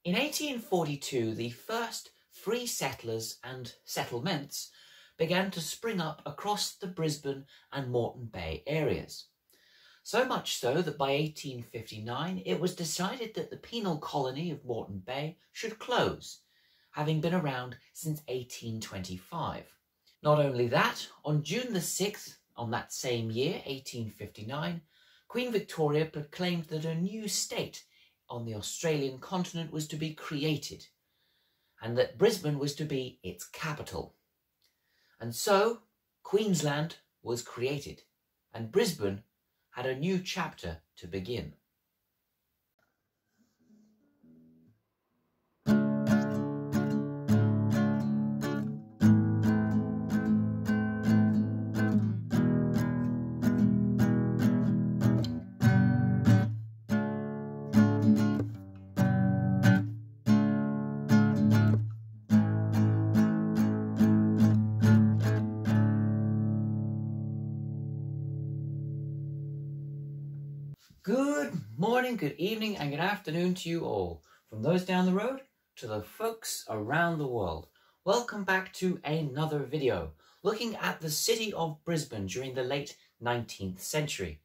In 1842, the first free settlers and settlements began to spring up across the Brisbane and Moreton Bay areas. So much so that by 1859 it was decided that the penal colony of Moreton Bay should close, having been around since 1825. Not only that, on June the 6th, on that same year, 1859, Queen Victoria proclaimed that a new state on the Australian continent was to be created, and that Brisbane was to be its capital. And so, Queensland was created, and Brisbane had a new chapter to begin. Good morning, good evening, and good afternoon to you all, from those down the road to the folks around the world. Welcome back to another video looking at the city of Brisbane during the late 19th century,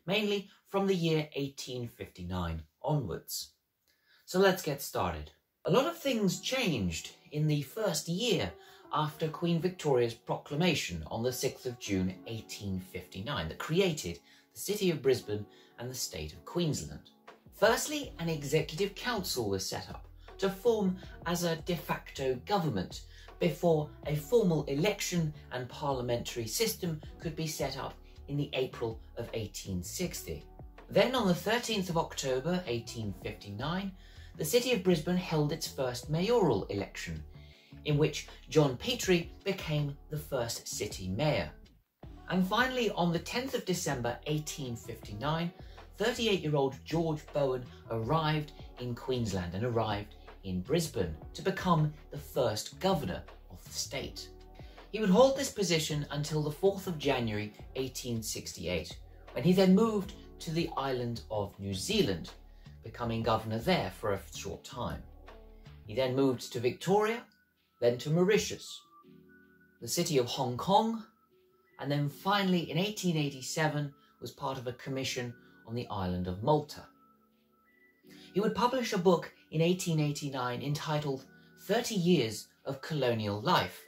mainly from the year 1859 onwards. So let's get started. A lot of things changed in the first year after Queen Victoria's proclamation on the 6th of June 1859 that created the city of Brisbane and the state of Queensland. Firstly, an executive council was set up to form as a de facto government before a formal election and parliamentary system could be set up in the April of 1860. Then on the 13th of October 1859, the city of Brisbane held its first mayoral election, in which John Petrie became the first city mayor. And finally, on the 10th of December 1859, 38-year-old George Bowen arrived in Queensland and arrived in Brisbane to become the first governor of the state. He would hold this position until the 4th of January 1868, when he then moved to the island of New Zealand, becoming governor there for a short time. He then moved to Victoria, then to Mauritius, the city of Hong Kong, and then finally in 1887 was part of a commission on the island of Malta. He would publish a book in 1889 entitled 30 Years of Colonial Life,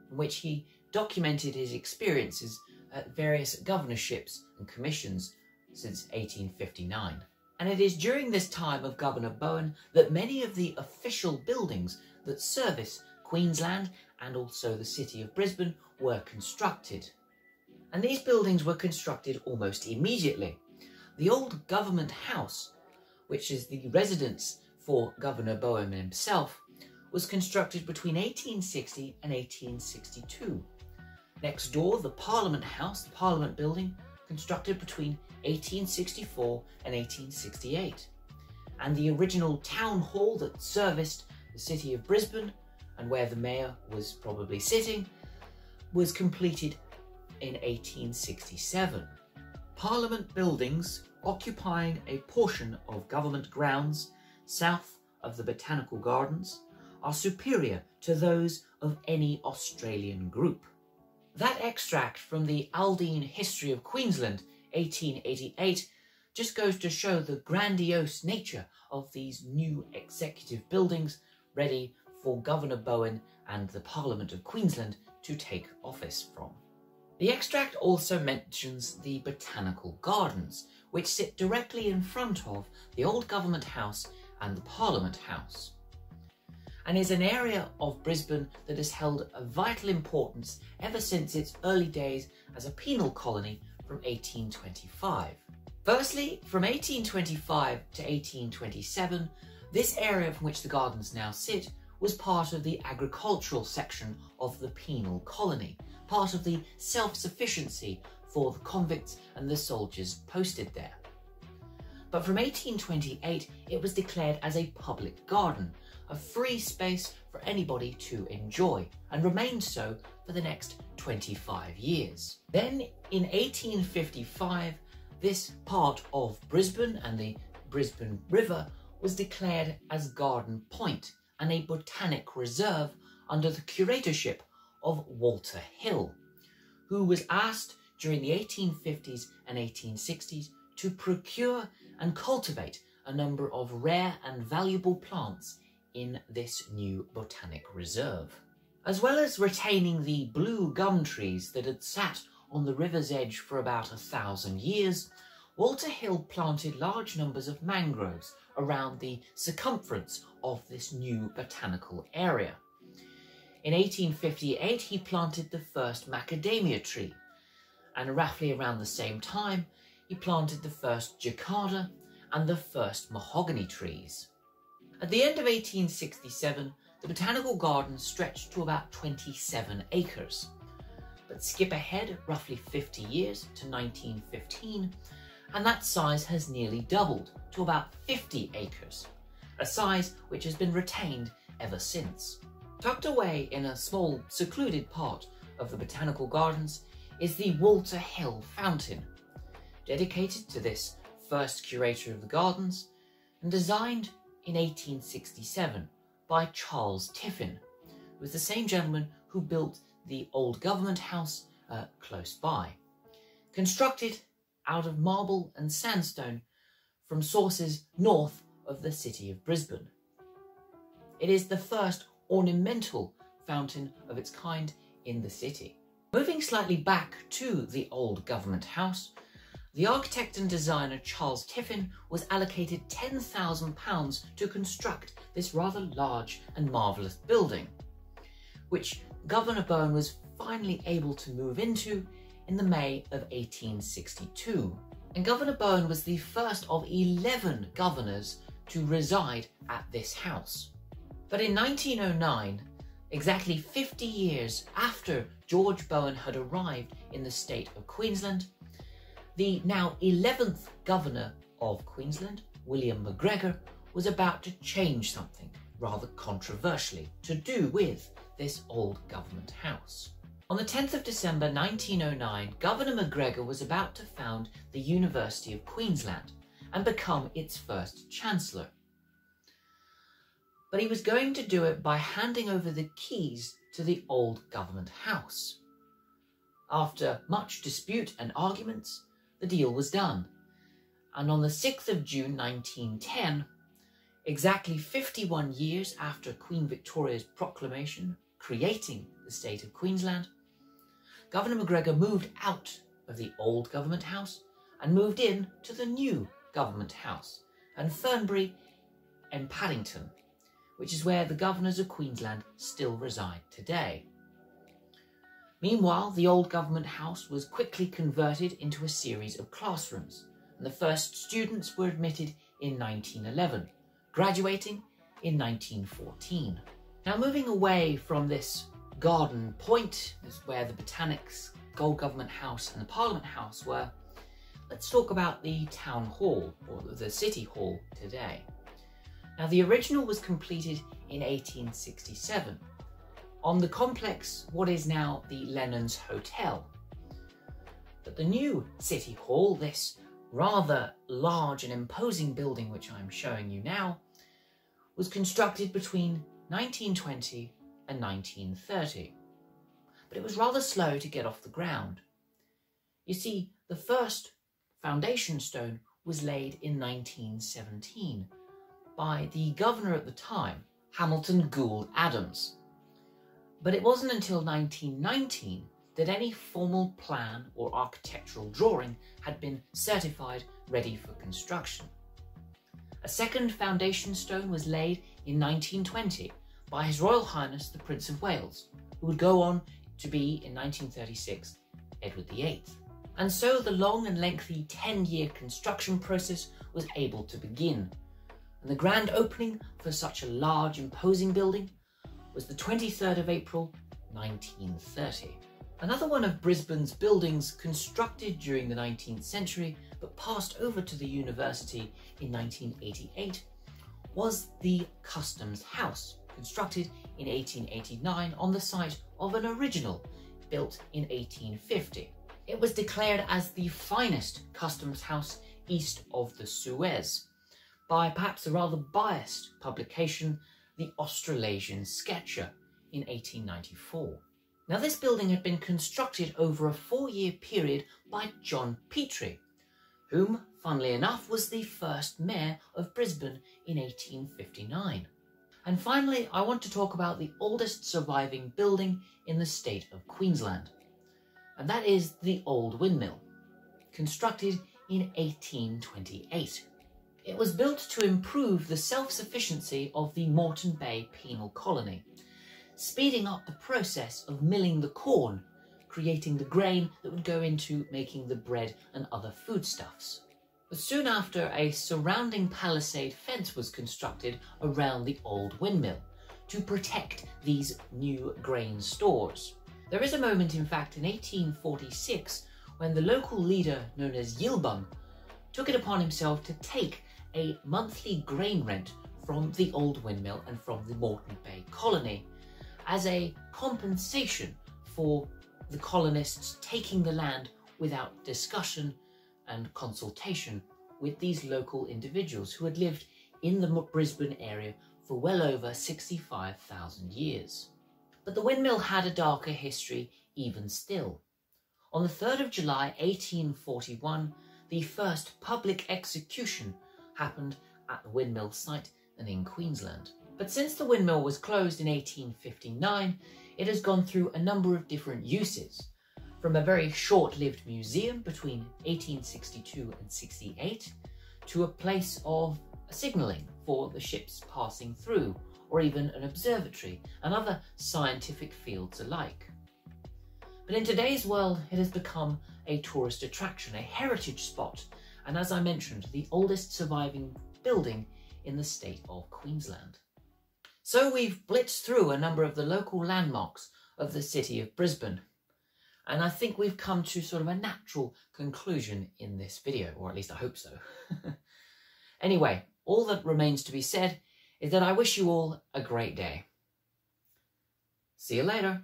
in which he documented his experiences at various governorships and commissions since 1859. And it is during this time of Governor Bowen that many of the official buildings that service Queensland and also the city of Brisbane were constructed. And these buildings were constructed almost immediately. The old Government House, which is the residence for Governor Bowen himself, was constructed between 1860 and 1862. Next door, the Parliament House, the Parliament Building, constructed between 1864 and 1868. And the original town hall that serviced the city of Brisbane, and where the mayor was probably sitting, was completed in 1867. Parliament buildings occupying a portion of government grounds south of the Botanical Gardens are superior to those of any Australian group. That extract from the Aldine History of Queensland, 1888, just goes to show the grandiose nature of these new executive buildings ready for Governor Bowen and the Parliament of Queensland to take office from. The extract also mentions the Botanical Gardens, which sit directly in front of the old Government House and the Parliament House, and is an area of Brisbane that has held a vital importance ever since its early days as a penal colony from 1825. Firstly, from 1825 to 1827, this area from which the gardens now sit was part of the agricultural section of the penal colony, part of the self-sufficiency for the convicts and the soldiers posted there. But from 1828, it was declared as a public garden, a free space for anybody to enjoy, and remained so for the next 25 years. Then in 1855, this part of Brisbane and the Brisbane River was declared as Garden Point and a botanic reserve under the curatorship of Walter Hill, who was asked during the 1850s and 1860s to procure and cultivate a number of rare and valuable plants in this new botanic reserve. As well as retaining the blue gum trees that had sat on the river's edge for about 1,000 years, Walter Hill planted large numbers of mangroves around the circumference of this new botanical area. In 1858, he planted the first macadamia tree, and roughly around the same time, he planted the first jacada and the first mahogany trees. At the end of 1867, the Botanical Gardens stretched to about 27 acres. But skip ahead roughly 50 years to 1915, and that size has nearly doubled to about 50 acres, a size which has been retained ever since. Tucked away in a small, secluded part of the Botanical Gardens is the Walter Hill Fountain, dedicated to this first curator of the gardens and designed in 1867 by Charles Tiffin, who was the same gentleman who built the old government house close by, constructed out of marble and sandstone from sources north of the city of Brisbane. It is the first ornamental fountain of its kind in the city. Moving slightly back to the old government house, the architect and designer Charles Tiffin was allocated £10,000 to construct this rather large and marvellous building, which Governor Bowen was finally able to move into in the May of 1862. And Governor Bowen was the first of 11 governors to reside at this house. But in 1909, exactly 50 years after George Bowen had arrived in the state of Queensland, the now 11th governor of Queensland, William McGregor, was about to change something rather controversially to do with this old government house. On the 10th of December 1909, Governor McGregor was about to found the University of Queensland and become its first chancellor. But he was going to do it by handing over the keys to the old government house. After much dispute and arguments, the deal was done, and on the 6th of June 1910, exactly 51 years after Queen Victoria's proclamation creating the state of Queensland, Governor McGregor moved out of the old government house and moved in to the new government house at Fernbury and Paddington, which is where the governors of Queensland still reside today. Meanwhile, the old government house was quickly converted into a series of classrooms, and the first students were admitted in 1911, graduating in 1914. Now, moving away from this Garden Point, where the Botanics, Old Government House and the Parliament House were, let's talk about the Town Hall, or the City Hall today. Now, the original was completed in 1867, on the complex what is now the Lennon's Hotel. But the new City Hall, this rather large and imposing building which I'm showing you now, was constructed between 1920 and 1930. But it was rather slow to get off the ground. You see, the first foundation stone was laid in 1917 by the governor at the time, Hamilton Gould Adams. But it wasn't until 1919 that any formal plan or architectural drawing had been certified ready for construction. A second foundation stone was laid in 1920 by His Royal Highness the Prince of Wales, who would go on to be, in 1936, Edward VIII. And so the long and lengthy 10-year construction process was able to begin, and the grand opening for such a large, imposing building was the 23rd of April, 1930. Another one of Brisbane's buildings constructed during the 19th century but passed over to the university in 1988 was the Customs House, constructed in 1889 on the site of an original built in 1850. It was declared as the finest customs house east of the Suez by perhaps a rather biased publication, the Australasian Sketcher, in 1894. Now, this building had been constructed over a 4-year period by John Petrie, whom, funnily enough, was the first mayor of Brisbane in 1859. And finally, I want to talk about the oldest surviving building in the state of Queensland, and that is the Old Windmill, constructed in 1828. It was built to improve the self-sufficiency of the Moreton Bay penal colony, speeding up the process of milling the corn, creating the grain that would go into making the bread and other foodstuffs. But soon after, a surrounding palisade fence was constructed around the Old Windmill to protect these new grain stores. There is a moment, in fact, in 1846, when the local leader known as Yilbung took it upon himself to take a monthly grain rent from the Old Windmill and from the Moreton Bay colony as a compensation for the colonists taking the land without discussion and consultation with these local individuals who had lived in the Brisbane area for well over 65,000 years. But the windmill had a darker history even still. On the 3rd of July 1841, the first public execution happened at the windmill site and in Queensland. But since the windmill was closed in 1859, it has gone through a number of different uses, from a very short-lived museum between 1862 and 68 to a place of signalling for the ships passing through, or even an observatory and other scientific fields alike. But in today's world, it has become a tourist attraction, a heritage spot, and as I mentioned, the oldest surviving building in the state of Queensland. So we've blitzed through a number of the local landmarks of the city of Brisbane, and I think we've come to sort of a natural conclusion in this video, or at least I hope so. Anyway, all that remains to be said is that I wish you all a great day. See you later.